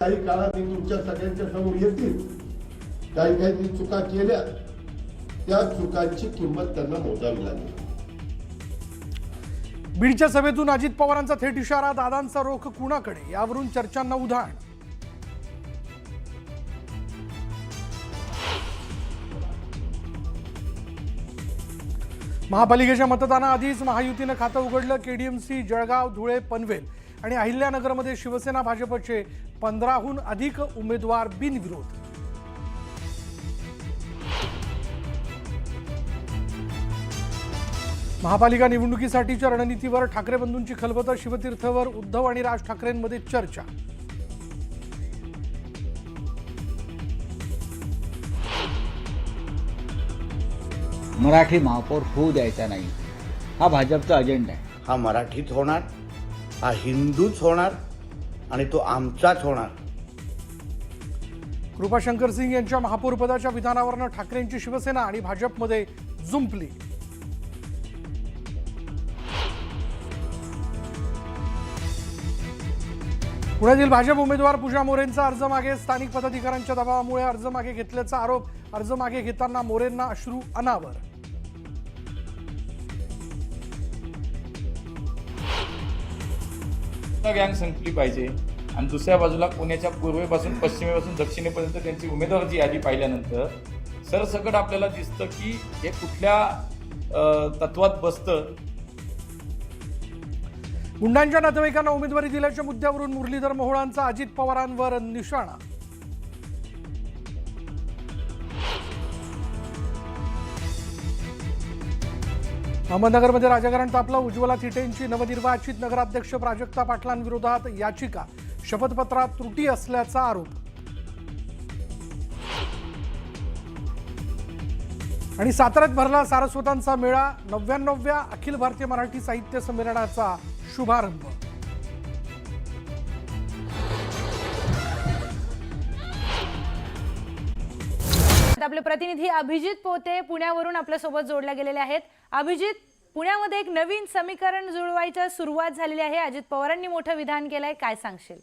काही काळात तुमच्या सगळ्यांच्या समोर येतील. काही काही चुका केल्या, त्या चुकांची किंमत त्यांना मोजावी लागेल. बीडच्या सभेतून अजित पवारांचा थेट इशारा, दादांचा रोख कुणाकडे, यावरून चर्चांना उधाण. महापालिकेच्या मतदानाआधीच महायुतीनं खातं उघडलं. केडीएमसी, जळगाव, धुळे, पनवेल आणि अहिल्यानगरमध्ये शिवसेना भाजपचे 15हून अधिक उमेदवार बिनविरोध. महापालिका निवडणुकीसाठीच्या रणनीतीवर ठाकरे बंधूंची खलबतं. शिवतीर्थवर उद्धव आणि राज ठाकरेंमध्ये चर्चा. मराठी महापौर होऊ द्यायचा नाही, हा भाजपचा अजेंडा आहे. हा मराठीच होणार, हा हिंदूच होणार आणि तो आमचाच होणार. कृपाशंकर सिंग यांच्या महापौरपदाच्या विधानावरनं ठाकरेंची शिवसेना आणि भाजपमध्ये जुंपली. पुण्यातील भाजप उमेदवार पूजा मोरेंचा अर्ज मागे. स्थानिक पदाधिकाऱ्यांच्या दबावामुळे अर्ज मागे घेतल्याचा आरोप. अर्ज मागे घेताना मोरेंना अश्रू अनावर. गँग संपली पाहिजे आणि दुसऱ्या बाजूला पुण्याच्या पूर्वेपासून पश्चिमेपासून दक्षिणेपर्यंत त्यांची उमेदवाराची यादी पाहिल्यानंतर सरसकट आपल्याला दिसतं की हे कुठल्या तत्वात बसतं. गुंडांच्या नातेवाईकांना उमेदवारी दिल्याच्या मुद्द्यावरून मुरलीधर मोहोळांचा अजित पवारांवर निशाणा. अहमदनगरमध्ये राजकारण तापलं. उज्ज्वला थिटेंची नवनिर्वाचित नगराध्यक्ष प्राजक्ता पाटलांविरोधात याचिका. शपथपत्रात त्रुटी असल्याचा आरोप. आणि साताऱ्यात भरला सारस्वतांचा मेळा. 99व्या अखिल भारतीय मराठी साहित्य संमेलनाचा शुभारंभ. आपले प्रतिनिधी अभिजित पोते पुण्यावरून आपल्यासोबत जोडले गेलेले आहेत. अभिजित, पुण्यामध्ये एक नवीन समीकरण जुळवायची सुरुवात झालेली आहे. अजित पवारांनी मोठं विधान केलंय, काय सांगशील?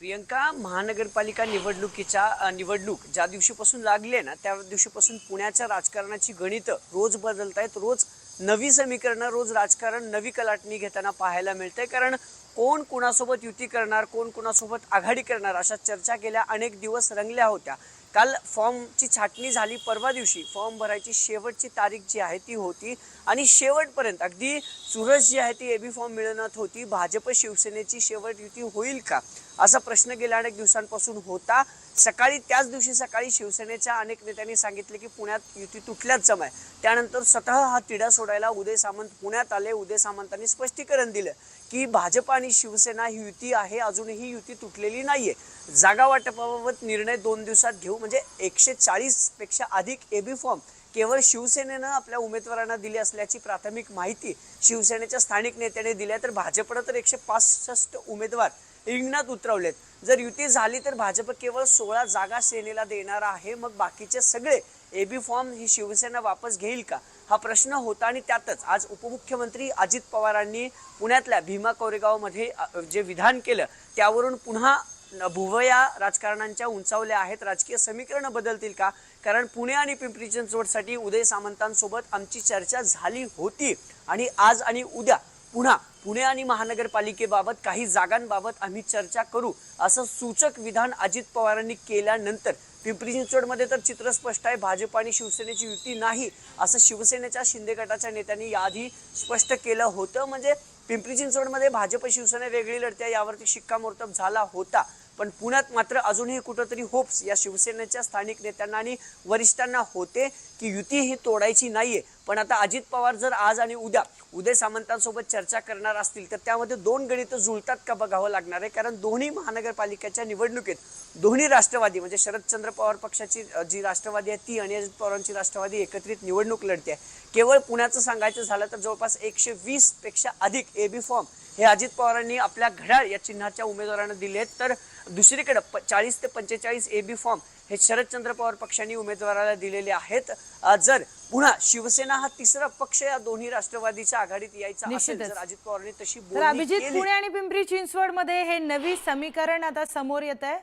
प्रियंका, महानगरपालिका निवडणूक ज्या दिवशीपासून लागली आहे ना, त्या दिवशीपासून पुण्याच्या राजकारणाची गणितं रोज बदलत आहेत. रोज नवी समीकरणं, रोज राजकारण नवी कलाटणी घेताना पाहायला मिळतंय. कारण कोण कुणासोबत युती करणार, कोण कुणासोबत आघाडी करणार, अशा चर्चा गेल्या अनेक दिवस रंगल्या होत्या. काल फॉर्मची छाटणी झाली. परवा दिवशी फॉर्म भरायची शेवटची तारीख जी आहे ती होती आणि शेवटपर्यंत अगदी चुरस जी आहे ती एबी फॉर्म मिळत होती. भाजप शिवसेनेची शेवट युती होईल का, असा प्रश्न गेल्या अनेक दिवसांपासून होता. त्याच दिवशी सकाळी शिवसेनेच्या अनेक नेत्यांनी सांगितले की पुण्यात युती तुटल्याच जमाय. त्यानंतर स्वतः हा तिढा सोडायला उदय सामंत पुण्यात आले. उदय सामंतांनी स्पष्टीकरण दिलं की भाजप आणि शिवसेना ही युती आहे, अजूनही युती तुटलेली नाहीये. जागा वाटपाबाबत निर्णय 2 दिवसात घेऊ. म्हणजे 140 पेक्षा अधिक एबी फॉर्म केवळ शिवसेनेनं आपल्या उमेदवारांना दिली असल्याची प्राथमिक माहिती शिवसेनेच्या स्थानिक नेत्याने दिल्या. तर भाजपनं तर 165 उमेदवार रिंगणात उतरवलेत. जर युती झाली तर भाजप केवळ 16 जागा सेनेला देणार आहे. मग बाकीचे सगळे एबी फॉर्म ही शिवसेना वापस घेईल का, हा प्रश्न होता. आणि त्यातच आज उपमुख्यमंत्री अजित पवारांनी पुण्यातल्या भीमा कोरेगावमध्ये जे विधान केलं त्यावरून पुन्हा भुवया राजकारणांच्या उंचावल्या आहेत. राजकीय समीकरणं बदलतील का? कारण पुणे आणि पिंपरी चिंचवडसाठी उदय सामंतांसोबत आमची चर्चा झाली होती आणि आज आणि उद्या पुन्हा पुणे आणि महानगरपालिकेबाबत काही जागांबाबत आम्ही चर्चा करू, असं सूचक विधान अजित पवारांनी केल्यानंतर पिंपरी चिंचवडमध्ये तर चित्र स्पष्ट आहे. भाजप आणि शिवसेनेची युती नाही, असं शिवसेनेच्या शिंदे गटाच्या नेत्यांनी याआधी स्पष्ट केलं होतं. म्हणजे पिंपरी चिंचवडमध्ये भाजप शिवसेना वेगळी लढते यावरती शिक्कामोर्तब झाला होता. पण पुण्यात मात्र अजूनही कुठंतरी होप्स या शिवसेनेच्या स्थानिक नेत्यांना आणि वरिष्ठांना होते की युती ही तोडायची नाहीये. पण आता अजित पवार जर आज आणि उद्या उदय सामंतांसोबत चर्चा करणार असतील तर त्यामध्ये 2 गणितं जुळतात का बघावं लागणार आहे. कारण दोन्ही महानगरपालिकेच्या निवडणुकीत दोन्ही राष्ट्रवादी म्हणजे शरदचंद्र पवार पक्षाची जी राष्ट्रवादी आहे ती आणि अजित पवारांची राष्ट्रवादी एकत्रित निवडणूक लढते. केवळ पुण्याचं सांगायचं झालं तर जवळपास 120 पेक्षा अधिक एबी फॉर्म हे अजित पवारांनी आपल्या घड्याळ या चिन्हाच्या उमेदवारांना दिले आहेत. तर दुसरीकडे 40 ते 45 एबी फॉर्म हे शरदचंद्र पवार पक्षांनी उमेदवाराला दिलेले आहेत. जर पुन्हा शिवसेना हा तिसरा पक्ष या दोन्ही राष्ट्रवादीच्या आघाडीत यायचा असेल निश्चितच. जर अजित पवारांनी तशी तर बोलणी अभिजित, केली. पुणे आणि पिंपरी चिंचवड मध्ये हे नवी समीकरण आता समोर येत आहे.